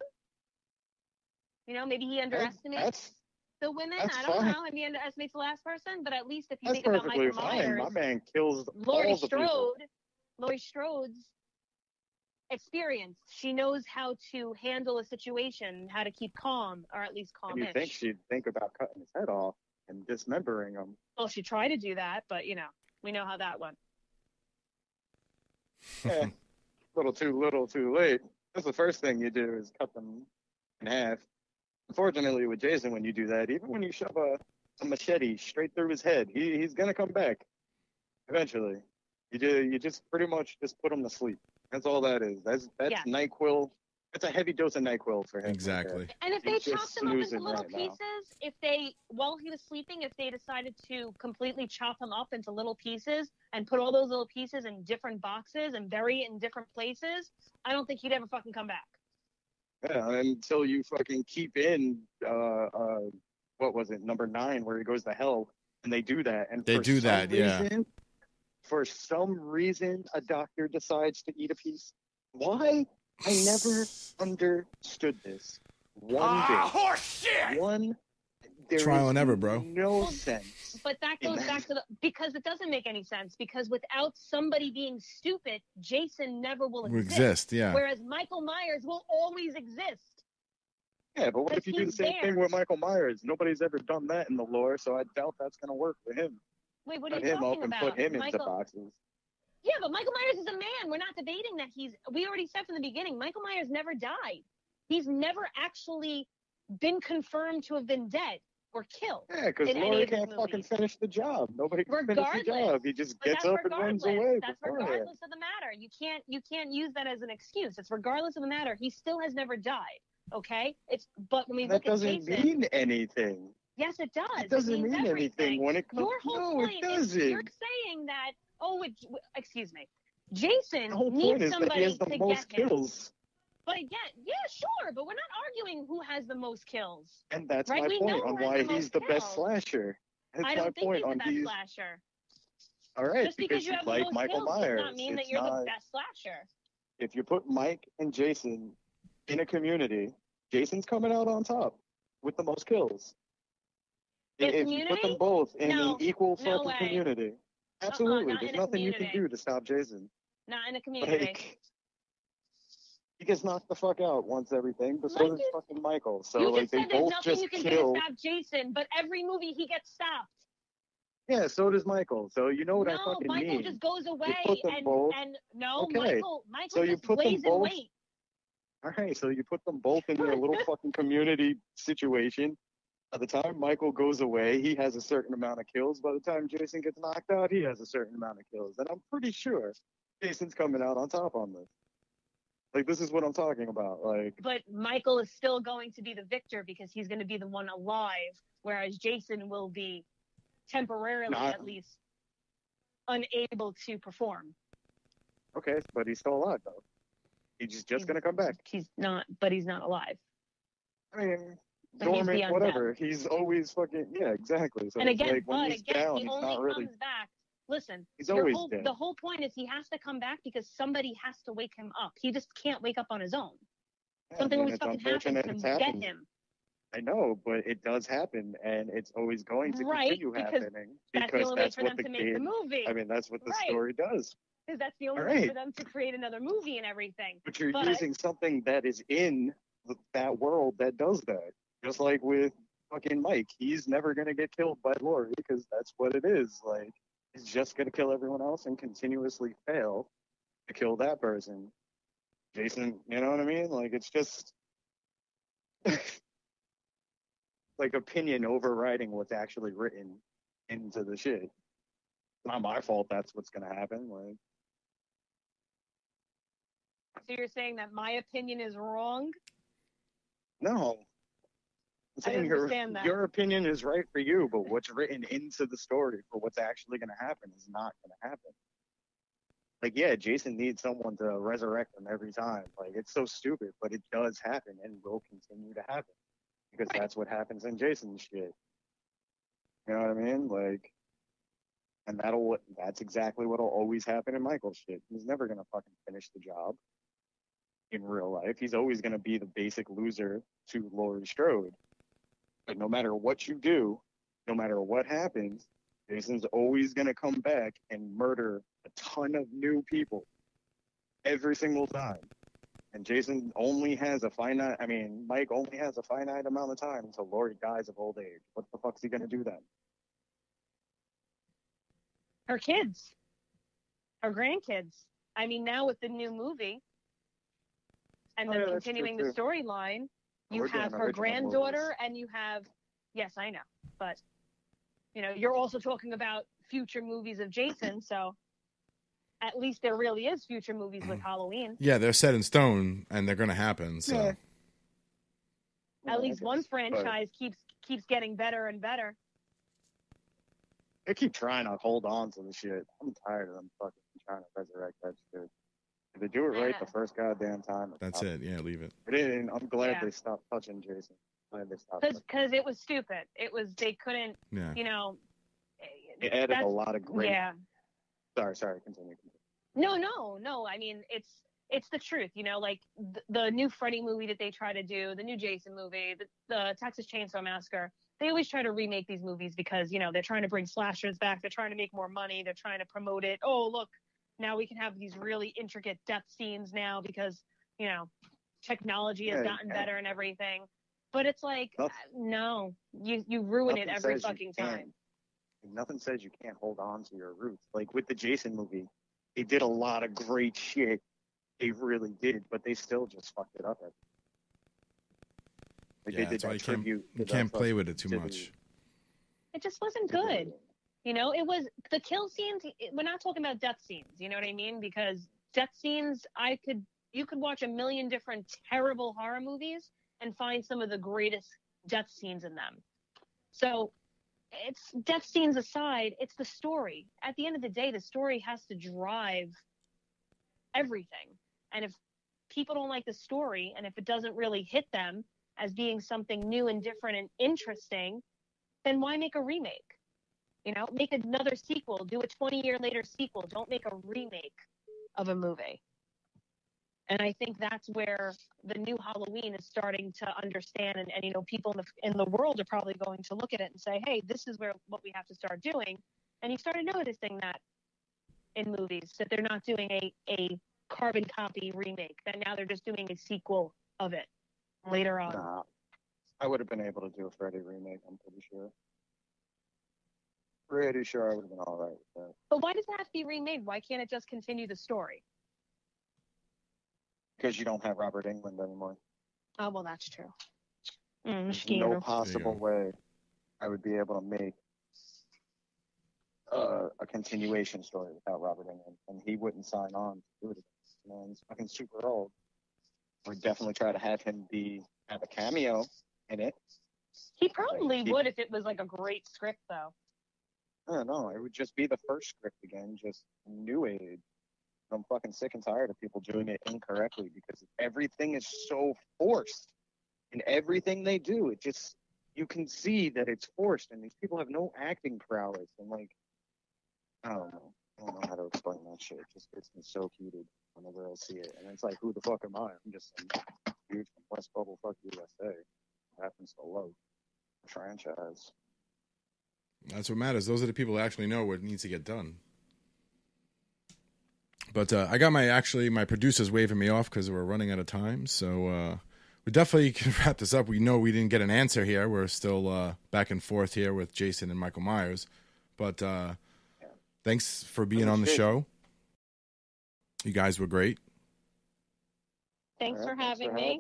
Maybe he underestimates the women. I don't know. Maybe he underestimates the last person. But at least if you think about Michael Myers, my man kills Laurie all the people. Laurie Strode's experience. She knows how to handle a situation, how to keep calm, or at least calm. And you think she'd think about cutting his head off and dismembering him? Well, she tried to do that, but we know how that went. Yeah, little too late. That's the first thing you do is cut them in half. Unfortunately, with Jason, when you do that, even when you shove a machete straight through his head, he's gonna come back eventually. You just pretty much just put him to sleep. That's all that is. That's NyQuil It's a heavy dose of NyQuil for him. Exactly. And if they He's chopped just him up into snoozing little right now. pieces, while he was sleeping, if they decided to completely chop him up into little pieces and put all those little pieces in different boxes and bury it in different places, I don't think he'd ever fucking come back. Yeah, until you fucking keep in, what was it, number 9, where he goes to hell, and they do that. And for some reason, a doctor decides to eat a piece. Why? I never understood this. One day. Horse shit! There Trial is and error, bro. No sense. But that goes back to because it doesn't make any sense, because without somebody being stupid, Jason never will exist. Yeah. Whereas Michael Myers will always exist. Yeah, but what if you do the same thing with Michael Myers? Nobody's ever done that in the lore, so I doubt that's going to work for him. Wait, what are Cut you him talking up and about? put him into boxes. Yeah, but Michael Myers is a man. We're not debating that we already said from the beginning, Michael Myers never died. He's never actually been confirmed to have been dead or killed. Yeah, because Laurie can't fucking finish the job. Nobody can finish the job. He just gets up and runs away. That's regardless of the matter. You can't use that as an excuse. It's regardless of the matter. He still has never died. Okay? But when we look at Jason, that doesn't mean anything. Yes, it does. It doesn't mean anything when it comes. Your whole point it doesn't. is you're saying that. Excuse me. Jason the whole needs point is somebody that he has the to most get him. kills. But again, yeah, sure, but we're not arguing who has the most kills. And that's right? my point on why he's the best slasher. That's I don't think my he's point the best slasher. All right, just because you have like the most Michael kills Myers, does not mean that you're the best slasher. If you put Mike and Jason in a community, Jason's coming out on top with the most kills. If you put them both in an equal fucking community, absolutely, there's nothing you can do to stop Jason. Not in a community. Like, he gets knocked the fuck out once everything, but so does fucking Michael. So you like just they both just you can kill. Do to stop Jason, but every movie he gets stopped. Yeah, so does Michael. So you know what I fucking Michael mean. Just goes away and Michael so you just put lays them both, in wait. All right, so you put them both in their little fucking community situation. By the time Michael goes away, he has a certain amount of kills. By the time Jason gets knocked out, he has a certain amount of kills. And I'm pretty sure Jason's coming out on top on this. Like, this is what I'm talking about. Like, but Michael is still going to be the victor because he's going to be the one alive, whereas Jason will be temporarily, at least, unable to perform. Okay, but he's still alive, though. He's just going to come back. He's not alive. I mean, dormant, whatever. He's always fucking, yeah, exactly. So and again, like, when he's down, he he's only not really... comes back. Listen, he's always dead. The whole point is he has to come back because somebody has to wake him up. He just can't wake up on his own. Something always fucking happens to get him. I know, but it does happen, and it's always going to continue happening because that's the only way for them to make the movie. I mean, that's what the story does. Because that's the only way for them to create another movie and everything. But you're using something that is in that world that does that. Just like with fucking Mike, he's never gonna get killed by Laurie because that's what it is. Like, he's just gonna kill everyone else and continuously fail to kill that person. Jason, you know what I mean? Like, it's just like opinion overriding what's actually written into the shit. It's not my fault that's what's gonna happen. Like, so you're saying that my opinion is wrong? No. I understand that. Your opinion is right for you, but what's written into the story for what's actually going to happen is not going to happen. Like, yeah, Jason needs someone to resurrect him every time. Like, it's so stupid, but it does happen and will continue to happen because that's what happens in Jason's shit. You know what I mean? Like, and that's exactly what'll always happen in Michael's shit. He's never going to fucking finish the job in real life. He's always going to be the basic loser to Laurie Strode. But no matter what you do, no matter what happens, Jason's always going to come back and murder a ton of new people every single time. And Jason only has Mike only has a finite amount of time until Laurie dies of old age. What the fuck's he going to do then? Her kids. Her grandkids. I mean, now with the new movie and then continuing the storyline, you have her granddaughter and you have, yes, I know, but, you know, you're also talking about future movies of Jason, so. at least there really is future movies with Halloween. Yeah, they're set in stone, and they're going to happen. So Yeah. At least one franchise keeps getting better and better. They keep trying to hold on to the shit. I'm tired of them fucking trying to resurrect that shit. If they do it right the first goddamn time, that's it. Yeah, leave it. I'm glad they stopped touching Jason. Because it was stupid. They couldn't, you know. It added a lot of great. Yeah. Sorry, continue. No. I mean, it's the truth, you know, like the new Freddy movie that they try to do, the new Jason movie, the Texas Chainsaw Massacre. They always try to remake these movies because, you know, they're trying to bring slashers back. They're trying to make more money. They're trying to promote it. Oh, look, now we can have these really intricate death scenes now because, you know, technology has gotten better and everything. But it's like, no, you ruin it every fucking time. Nothing says you can't hold on to your roots. Like with the Jason movie, they did a lot of great shit. They really did, but they still just fucked it up. That's why you can't play with it too much. It just wasn't good. You know, it was the kill scenes. We're not talking about death scenes. You know what I mean? Because death scenes, you could watch a million different terrible horror movies and find some of the greatest death scenes in them. So it's death scenes aside, it's the story. At the end of the day, the story has to drive everything. And if people don't like the story, and if it doesn't really hit them as being something new and different and interesting, then why make a remake? You know, make another sequel, do a 20-year later sequel. Don't make a remake of a movie. And I think that's where the new Halloween is starting to understand, and you know, people in the world are probably going to look at it and say, hey, this is what we have to start doing. And you started noticing that in movies, that they're not doing a carbon copy remake, that now they're just doing a sequel of it later on. Nah, I would have been able to do a Freddy remake, I'm pretty sure. Pretty sure I would have been all right with that. But why does it have to be remade? Why can't it just continue the story? Because you don't have Robert Englund anymore. Oh, well, that's true. There's no possible way I would be able to make a continuation story without Robert Englund, and he wouldn't sign on to do it. You know, he's fucking super old. We'd definitely try to have him have a cameo in it. He probably would if it was like a great script, though. I don't know. It would just be the first script again, just new age. I'm fucking sick and tired of people doing it incorrectly because everything is so forced. In everything they do, it just, you can see that it's forced, and these people have no acting prowess. And like, I don't know how to explain that shit. It just gets me so heated whenever I see it. And it's like, who the fuck am I? I'm just some dude from West Bubble, fuck USA. It happens to love the franchise. That's what matters. Those are the people that actually know what needs to get done. But I got my producers waving me off because we're running out of time. So we definitely can wrap this up. We know we didn't get an answer here. We're still back and forth here with Jason and Michael Myers. But thanks for being on the show. You guys were great. Thanks for having me.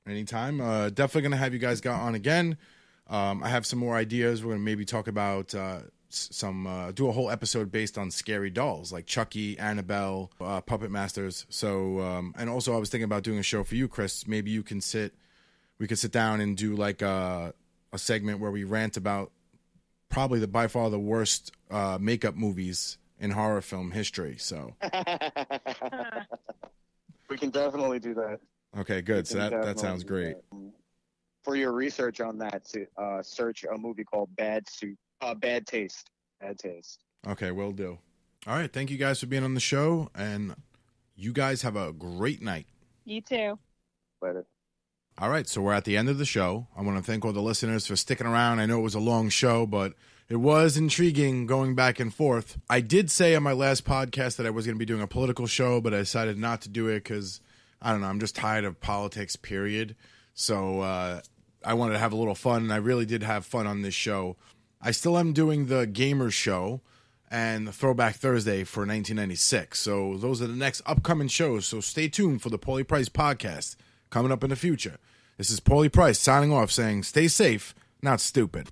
Anytime. Definitely going to have you guys on again. I have some more ideas. We're going to maybe talk about do a whole episode based on scary dolls like Chucky, Annabelle, Puppet Masters. So, and also I was thinking about doing a show for you, Chris. Maybe we could sit down and do like a segment where we rant about probably by far the worst makeup movies in horror film history. So we can definitely do that. Okay, good. So that sounds great. For your research on that, to search a movie called Bad Taste. Bad Taste. Okay, will do. All right, thank you guys for being on the show, and you guys have a great night. You too. Later. All right, so we're at the end of the show. I want to thank all the listeners for sticking around. I know it was a long show, but it was intriguing going back and forth. I did say on my last podcast that I was going to be doing a political show, but I decided not to do it because, I don't know, I'm just tired of politics, period. So I wanted to have a little fun, and I really did have fun on this show. I still am doing the Gamers Show and the Throwback Thursday for 1996. So those are the next upcoming shows. So stay tuned for the Paulie Price podcast coming up in the future. This is Paulie Price signing off saying stay safe, not stupid.